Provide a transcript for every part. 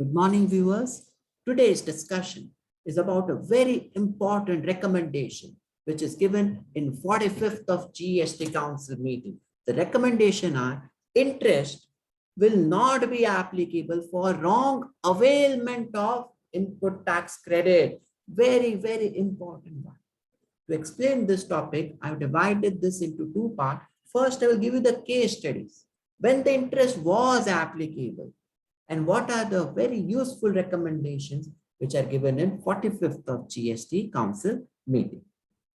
Good morning, viewers. Today's discussion is about a very important recommendation which is given in 45th of GST Council meeting. The recommendation are interest will not be applicable for wrong availment of input tax credit. Very, very important one. To explain this topic, I've divided this into two parts. First, I will give you the case studies. When the interest was applicable, and what are the very useful recommendations which are given in 45th of GST Council meeting.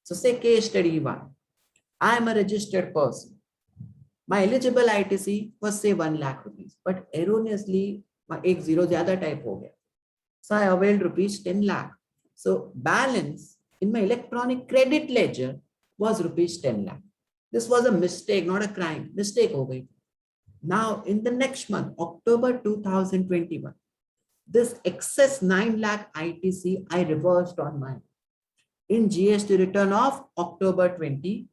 So say case study 1. I am a registered person. My eligible ITC was say 1 lakh rupees, but erroneously my ek zero zyada type ho gaya. So I availed rupees 10 lakh. So balance in my electronic credit ledger was rupees 10 lakh. This was a mistake, not a crime. Mistake ho gayi. Now, in the next month, October 2021, this excess 9 lakh ITC I reversed on mine in GST return of October 21.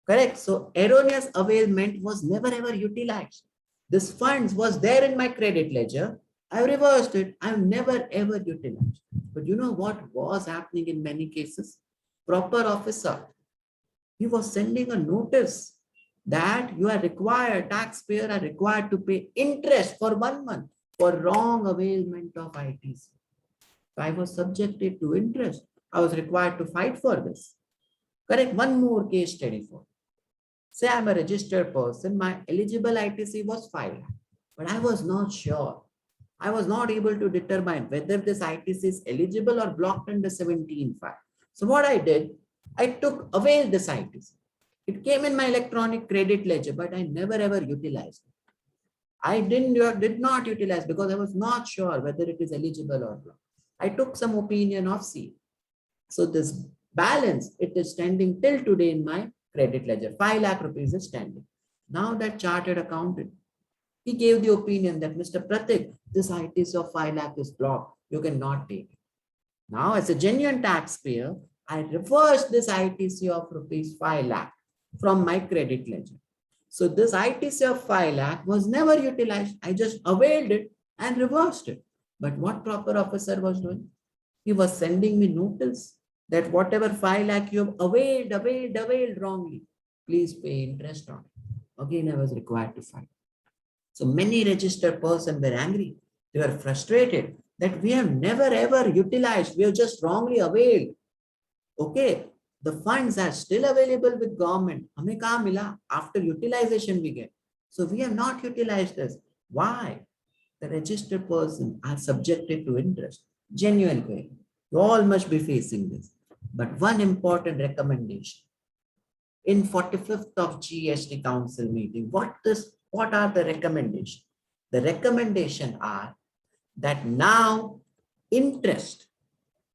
Correct? So, erroneous availment was never ever utilized. This funds was there in my credit ledger. I reversed it. I've never ever utilized. But you know what was happening in many cases? Proper officer, he was sending a notice that you are required, taxpayer are required to pay interest for 1 month for wrong availment of ITC. So I was subjected to interest. I was required to fight for this. Correct? One more case study for. Say I'm a registered person, my eligible ITC was 5 lakh, but I was not sure. I was not able to determine whether this ITC is eligible or blocked under 17(5). So what I did, I took away this ITC. It came in my electronic credit ledger, but I never ever utilized it. I did not utilize because I was not sure whether it is eligible or not. I took some opinion of C. So this balance, it is standing till today in my credit ledger. 5 lakh rupees is standing. Now that chartered accountant, he gave the opinion that Mr. Pratik, this ITC of 5 lakh is blocked. You cannot take it. Now as a genuine taxpayer, I reversed this ITC of rupees 5 lakh from my credit ledger. So this ITC of 5 lakh was never utilized. I just availed it and reversed it. But what proper officer was doing? He was sending me notice that whatever 5 lakh you have availed wrongly, please pay interest on it. Again, I was required to fight. So many registered persons were angry. They were frustrated that we have never ever utilized. We have just wrongly availed. Okay. The funds are still available with government. Hame kahan mila? After utilization we get. So we have not utilized this. Why? The registered person are subjected to interest. Genuine query. You all must be facing this. But one important recommendation. In 45th of GST Council meeting, what are the recommendations? The recommendation are that now interest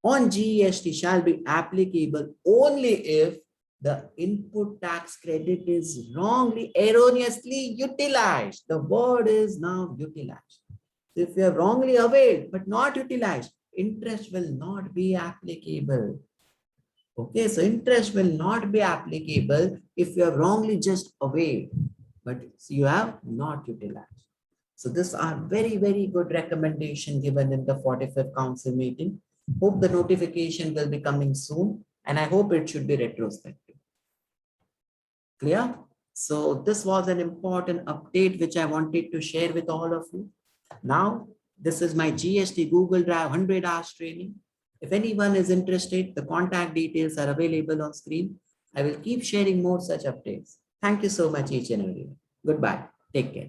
on GST shall be applicable only if the input tax credit is wrongly, erroneously utilized. The word is now utilized. So if you have wrongly availed but not utilized, interest will not be applicable. Okay, so interest will not be applicable if you have wrongly just availed, but you have not utilized. So these are very, very good recommendation given in the 45th Council meeting. Hope the notification will be coming soon, and I hope it should be retrospective. Clear? So this was an important update which I wanted to share with all of you. Now, this is my GST Google Drive 100 hours training. If anyone is interested, the contact details are available on screen. I will keep sharing more such updates. Thank you so much, each and everyone. Goodbye. Take care.